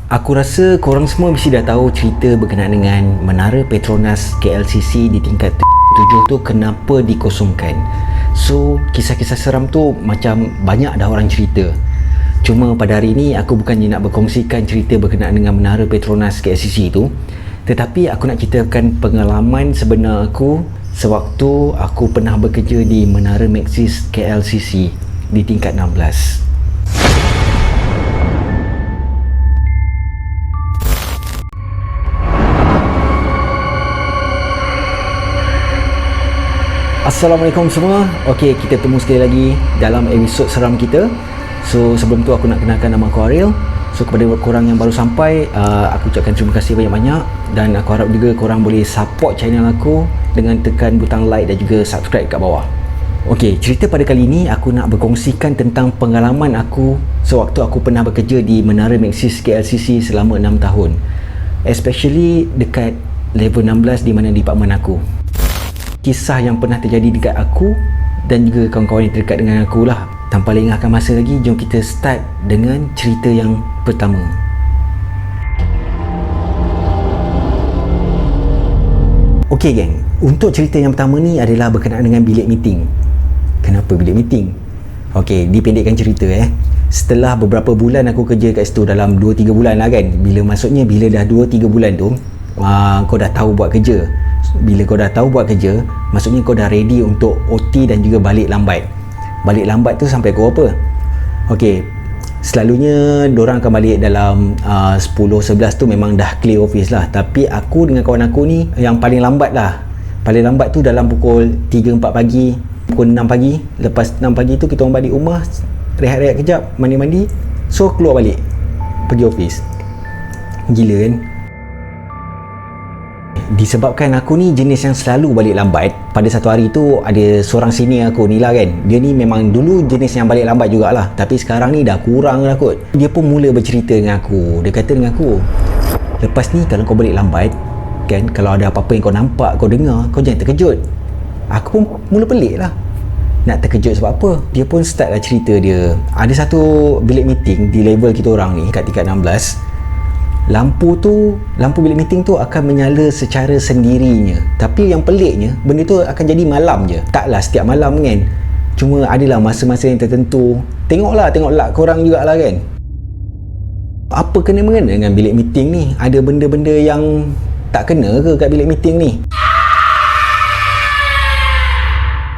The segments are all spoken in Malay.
Aku rasa korang semua mesti dah tahu cerita berkenaan dengan Menara Petronas KLCC di tingkat 7 tu kenapa dikosongkan. So, kisah-kisah seram tu macam banyak dah orang cerita. Cuma pada hari ni aku bukannya nak berkongsikan cerita berkenaan dengan Menara Petronas KLCC tu, tetapi aku nak ceritakan pengalaman sebenar aku sewaktu aku pernah bekerja di Menara Maxis KLCC di tingkat 16. Assalamualaikum semua. Okey, kita temu sekali lagi dalam episod seram kita. So, sebelum tu aku nak kenalkan nama aku Ariel. So, kepada korang yang baru sampai, aku ucapkan terima kasih banyak-banyak. Dan aku harap juga korang boleh support channel aku dengan tekan butang like dan juga subscribe kat bawah. Okey, cerita pada kali ini aku nak berkongsikan tentang pengalaman aku sewaktu aku pernah bekerja di Menara Maxis KLCC selama 6 tahun. Especially dekat level 16 di mana department aku. Kisah yang pernah terjadi dekat aku dan juga kawan-kawan yang terdekat dengan aku lah. Tanpa lengahkan masa lagi, jom kita start dengan cerita yang pertama. Okey geng, untuk cerita yang pertama ni adalah berkenaan dengan bilik meeting. Kenapa bilik meeting? Okey, dipendekkan cerita Setelah beberapa bulan aku kerja kat situ, dalam 2-3 bulan lah kan. Bila dah 2-3 bulan tu, kau dah tahu buat kerja. Bila kau dah tahu buat kerja, maksudnya kau dah ready untuk OT dan juga balik lambat. Balik lambat tu sampai pukul apa? Okey, selalunya dorang akan balik dalam 10-11 tu memang dah clear office lah. Tapi aku dengan kawan aku ni yang paling lambat lah. Paling lambat tu dalam pukul 3-4 pagi, pukul 6 pagi. Lepas 6 pagi tu kita orang balik rumah, rehat-rehat kejap, mandi-mandi, so keluar balik pergi office. Gila kan? Disebabkan aku ni jenis yang selalu balik lambat, pada satu hari tu ada seorang senior aku ni lah kan. Dia ni memang dulu jenis yang balik lambat jugalah, tapi sekarang ni dah kurang lah kot. Dia pun mula bercerita dengan aku. Dia kata dengan aku, lepas ni kalau kau balik lambat kan, kalau ada apa-apa yang kau nampak, kau dengar, kau jangan terkejut. Aku pun mula pelik lah, nak terkejut sebab apa. Dia pun start lah cerita dia. Ada satu bilik meeting di level kita orang ni kat tingkat 16. Lampu bilik meeting tu akan menyala secara sendirinya. Tapi yang peliknya, benda tu akan jadi malam je. Taklah setiap malam kan. Cuma adalah masa-masa yang tertentu. Tengok luck korang jugalah kan. Apa kena-mengena dengan bilik meeting ni? Ada benda-benda yang tak kena ke kat bilik meeting ni?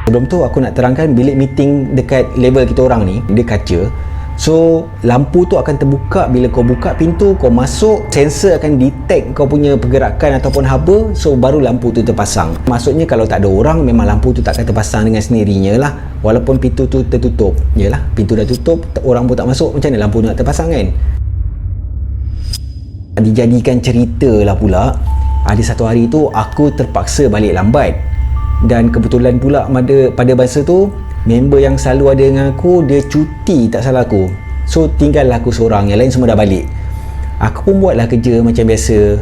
Sebelum tu aku nak terangkan, bilik meeting dekat level kita orang ni, dia kaca. So, lampu tu akan terbuka bila kau buka pintu, kau masuk, sensor akan detect kau punya pergerakan ataupun haba, so baru lampu tu terpasang. Maksudnya kalau tak ada orang, memang lampu tu takkan terpasang dengan sendirinya lah. Walaupun pintu tu tertutup. Yalah, pintu dah tutup, orang pun tak masuk, macam mana lampu tu nak terpasang kan? Dijadikan cerita lah pula, ada satu hari tu aku terpaksa balik lambat. Dan kebetulan pula pada masa tu, member yang selalu ada dengan aku, dia cuti tak salah aku. So tinggallah aku seorang, yang lain semua dah balik. Aku pun buatlah kerja macam biasa.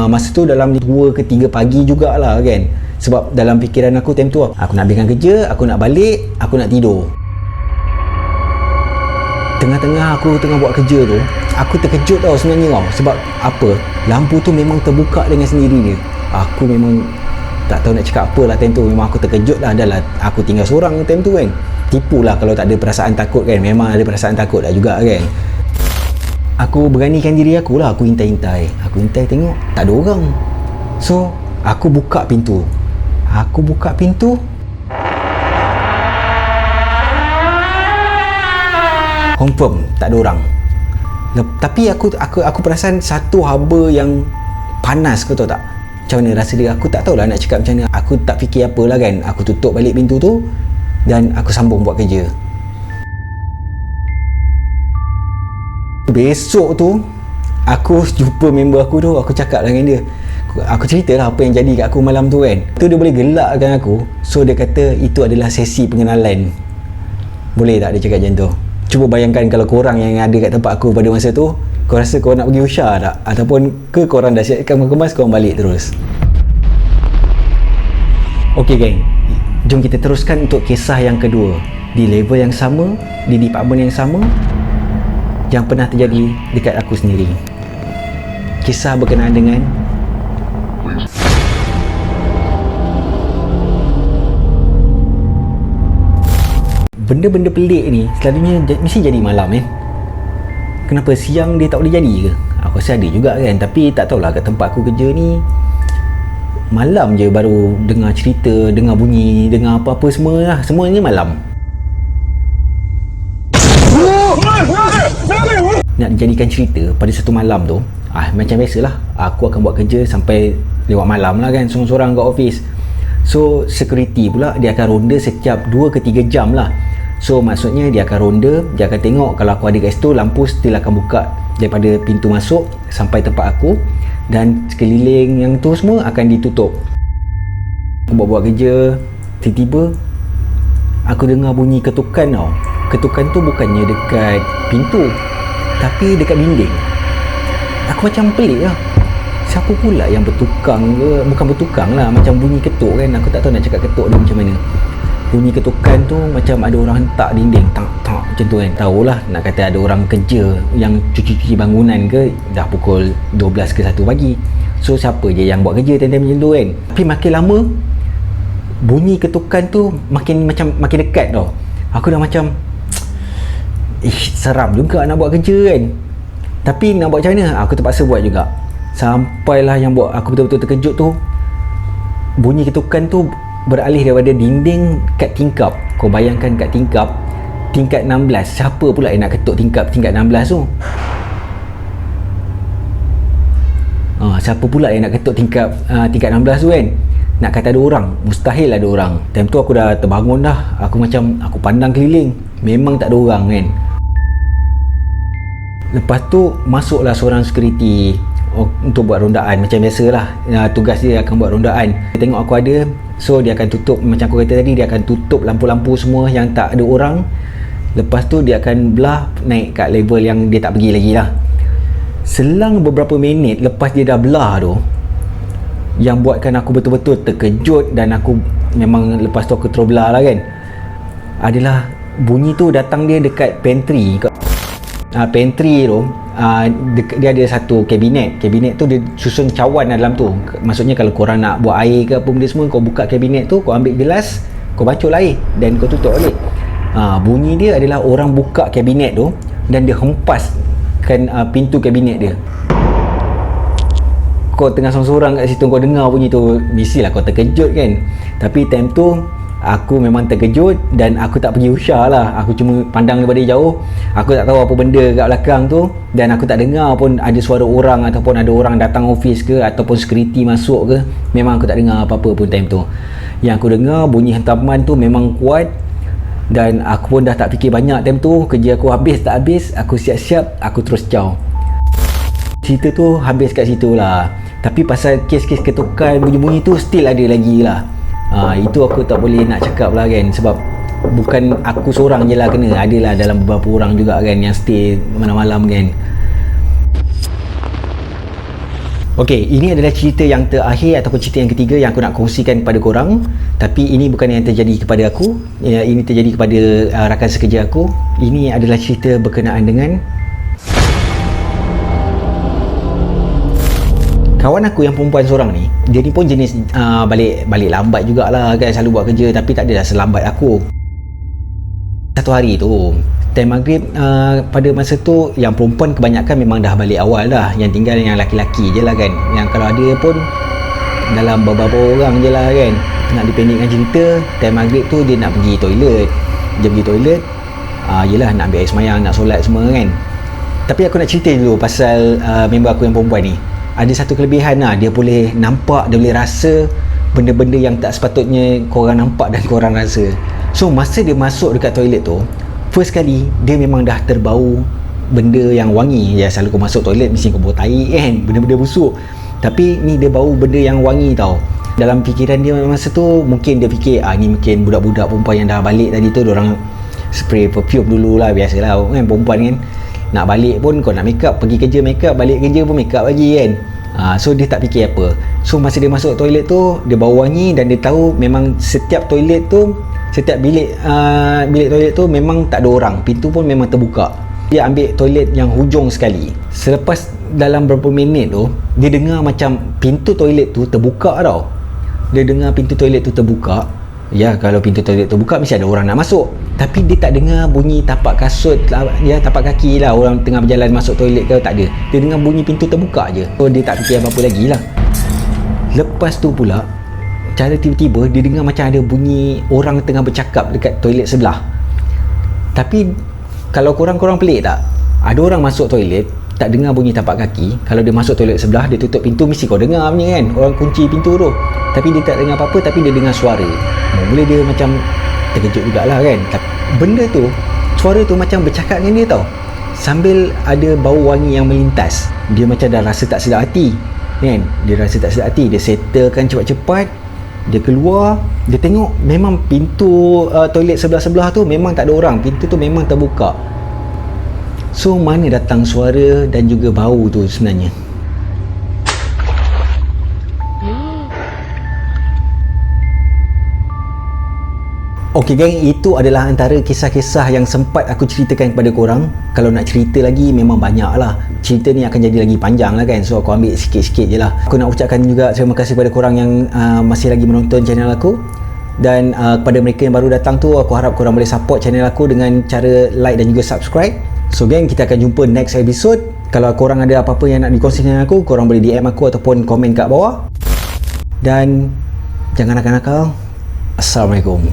Masa tu dalam 2 ke 3 pagi jugalah kan. Sebab dalam fikiran aku time tu, aku nak habiskan kerja, aku nak balik, aku nak tidur. Tengah-tengah aku tengah buat kerja tu, aku terkejut tau sebenarnya tau. Sebab apa? Lampu tu memang terbuka dengan sendiri dia. Aku memang tak tahu nak cakap apa lah time tu. Memang aku terkejut lah. Adalah aku tinggal seorang time tu kan. Tipu lah kalau tak ada perasaan takut kan. Memang ada perasaan takut lah juga kan. Aku beranikan diri aku lah. Aku hintai tengok tak ada orang. So aku buka pintu. Confirm tak ada orang. Tapi aku perasan satu haba yang panas, kau tahu tak? Macam mana rasa dia, aku tak tahulah nak cakap macam mana. Aku tak fikir apa lah kan. Aku tutup balik pintu tu dan aku sambung buat kerja. Besok tu aku jumpa member aku tu, aku cakap dengan dia. Aku ceritalah apa yang jadi kat aku malam tu kan. Tu dia boleh gelakkan aku. So dia kata itu adalah sesi pengenalan. Boleh tak dia cakap macam tu? Cuba bayangkan kalau korang yang ada kat tempat aku pada masa tu, kau rasa kau nak pergi Usha tak? Ataupun ke korang dah siapkan kemas, korang balik terus? Okey geng, jom kita teruskan untuk kisah yang kedua. Di level yang sama, di department yang sama, yang pernah terjadi dekat aku sendiri. kisah berkenaan dengan benda-benda pelik ni selalunya mesti jadi malam Kenapa siang dia tak boleh jadi ke? Aku rasa ada juga kan, tapi tak tahulah kat tempat aku kerja ni malam je baru dengar cerita, dengar bunyi, dengar apa-apa semua lah. Semuanya malam. Nak dijadikan cerita pada satu malam tu, macam biasalah, aku akan buat kerja sampai lewat malam lah kan, sorang-sorang kat office. So security pula dia akan ronda setiap 2 ke 3 jam lah. So maksudnya dia akan ronda, dia akan tengok kalau aku ada kat situ, lampu still akan buka daripada pintu masuk sampai tempat aku, dan sekeliling yang tu semua akan ditutup. Aku buat kerja, tiba-tiba aku dengar bunyi ketukan tau. Ketukan tu bukannya dekat pintu, tapi dekat dinding. Aku macam pelik lah, siapa pula yang bertukang ke? Bukan bertukang lah, macam bunyi ketuk kan. Aku tak tahu nak cakap ketuk dia macam mana. Bunyi ketukan tu macam ada orang hentak dinding, tak macam tu kan. Tahulah, nak kata ada orang kerja yang cuci-cuci bangunan ke, dah pukul 12 ke 1 pagi. So siapa je yang buat kerja time-time macam tu kan. Tapi makin lama bunyi ketukan tu makin dekat tau. Aku dah macam seram juga nak buat kerja kan. Tapi nak buat macam mana? Aku terpaksa buat juga. Sampailah yang buat aku betul-betul terkejut tu, bunyi ketukan tu beralih daripada dinding kat tingkap. Kau bayangkan kat tingkap, tingkat 16. Siapa pula yang nak ketuk tingkat 16 tu? Siapa pula yang nak ketuk tingkat 16 tu kan? Nak kata ada orang, mustahil ada orang. Time tu aku dah terbangun dah. Aku pandang keliling, memang tak ada orang kan. Lepas tu masuklah seorang security untuk buat rondaan. Macam biasalah, tugas dia akan buat rondaan. Dia tengok aku ada, so dia akan tutup, macam aku kata tadi, dia akan tutup lampu-lampu semua yang tak ada orang. Lepas tu dia akan belah naik kat level yang dia tak pergi lagi lah. Selang beberapa minit lepas dia dah belah tu, yang buatkan aku betul-betul terkejut, dan aku memang lepas tu aku terus belah lah kan, adalah bunyi tu datang dia dekat pantry. Pantry tu dia ada satu kabinet tu, dia susun cawan dalam tu. Maksudnya kalau korang nak buat air ke apa benda semua, kau buka kabinet tu, kau ambil gelas, kau bacol air dan kau tutup balik. Bunyi dia adalah orang buka kabinet tu dan dia hempaskan pintu kabinet dia. Kau tengah sorang-sorang kat situ, kau dengar bunyi tu, mestilah kau terkejut kan. Tapi time tu aku memang terkejut dan aku tak pergi usah lah. Aku cuma pandang daripada jauh. Aku tak tahu apa benda kat belakang tu, dan aku tak dengar pun ada suara orang ataupun ada orang datang office ke ataupun security masuk ke. Memang aku tak dengar apa-apa pun time tu. Yang aku dengar bunyi hentaman tu memang kuat, dan aku pun dah tak fikir banyak time tu. Kerja aku habis tak habis, aku siap-siap, aku terus caw. Cerita tu habis kat situ lah. Tapi pasal kes-kes ketukan bunyi-bunyi tu still ada lagi lah. Itu aku tak boleh nak cakap lah kan, sebab bukan aku seorang je lah kena, adalah dalam beberapa orang juga kan yang stay malam-malam kan. Okey, ini adalah cerita yang terakhir ataupun cerita yang ketiga yang aku nak kongsikan kepada korang. Tapi ini bukan yang terjadi kepada aku, ini terjadi kepada rakan sekerja aku. Ini adalah cerita berkenaan dengan kawan aku yang perempuan seorang ni. Dia ni pun jenis balik lambat jugalah kan, selalu buat kerja, tapi tak adalah selambat aku. Satu hari tu time maghrib, pada masa tu yang perempuan kebanyakan memang dah balik awal dah, yang tinggal yang laki-laki je lah kan. Yang kalau ada pun dalam beberapa orang je lah kan. Nak dipendekkan cerita, time maghrib tu dia nak pergi toilet. Dia pergi toilet, yelah nak ambil air semayang, nak solat semua kan. Tapi aku nak cerita dulu pasal member aku yang perempuan ni. Ada satu kelebihan lah, dia boleh nampak, dia boleh rasa benda-benda yang tak sepatutnya korang nampak dan korang rasa. So masa dia masuk dekat toilet tu, first kali dia memang dah terbau benda yang wangi. Ya, selalu kau masuk toilet mesti kau bau tai kan, benda-benda busuk. Tapi ni dia bau benda yang wangi tau. Dalam fikiran dia masa tu, mungkin dia fikir ni mungkin budak-budak perempuan yang dah balik tadi tu, diorang spray perfume dulu lah. Biasalah kan, perempuan kan nak balik pun kau nak make up, pergi kerja make up, balik kerja pun make up lagi kan. So dia tak fikir apa. So masa dia masuk toilet tu, dia bau wangi, dan dia tahu memang setiap toilet tu, setiap bilik toilet tu memang tak ada orang, pintu pun memang terbuka. Dia ambil toilet yang hujung sekali. Selepas dalam beberapa minit tu, dia dengar macam pintu toilet tu terbuka tau. Dia dengar pintu toilet tu terbuka. Ya, kalau pintu toilet terbuka mesti ada orang nak masuk. Tapi dia tak dengar bunyi tapak kasut, ya, tapak kaki lah, orang tengah berjalan masuk toilet ke, tak ada. Dia dengar bunyi pintu terbuka je. So dia tak fikir apa-apa lagi lah. Lepas tu pula, cara tiba-tiba dia dengar macam ada bunyi orang tengah bercakap dekat toilet sebelah. Tapi kalau korang pelik tak? Ada orang masuk toilet tak dengar bunyi tapak kaki. Kalau dia masuk toilet sebelah, dia tutup pintu, mesti kau dengar punya kan, orang kunci pintu tu. Tapi dia tak dengar apa-apa, tapi dia dengar suara. Mula dia macam terkejut jugalah kan. Benda tu, suara tu macam bercakap dengan dia tau, sambil ada bau wangi yang melintas. Dia macam dah rasa tak sedap hati kan. Dia rasa tak sedap hati, dia settlekan cepat-cepat. Dia keluar, dia tengok memang pintu toilet sebelah-sebelah tu memang tak ada orang, pintu tu memang terbuka. So mana datang suara dan juga bau tu sebenarnya? Okey geng, itu adalah antara kisah-kisah yang sempat aku ceritakan kepada korang. Kalau nak cerita lagi memang banyak lah. Cerita ni akan jadi lagi panjang lah kan. So aku ambil sikit-sikit je lah. Aku nak ucapkan juga terima kasih kepada korang yang masih lagi menonton channel aku. Dan kepada mereka yang baru datang tu, aku harap korang boleh support channel aku dengan cara like dan juga subscribe. So geng, kita akan jumpa next episode. Kalau korang ada apa-apa yang nak dikongsi dengan aku, korang boleh DM aku ataupun komen kat bawah. Dan jangan nakal-nakal. Assalamualaikum.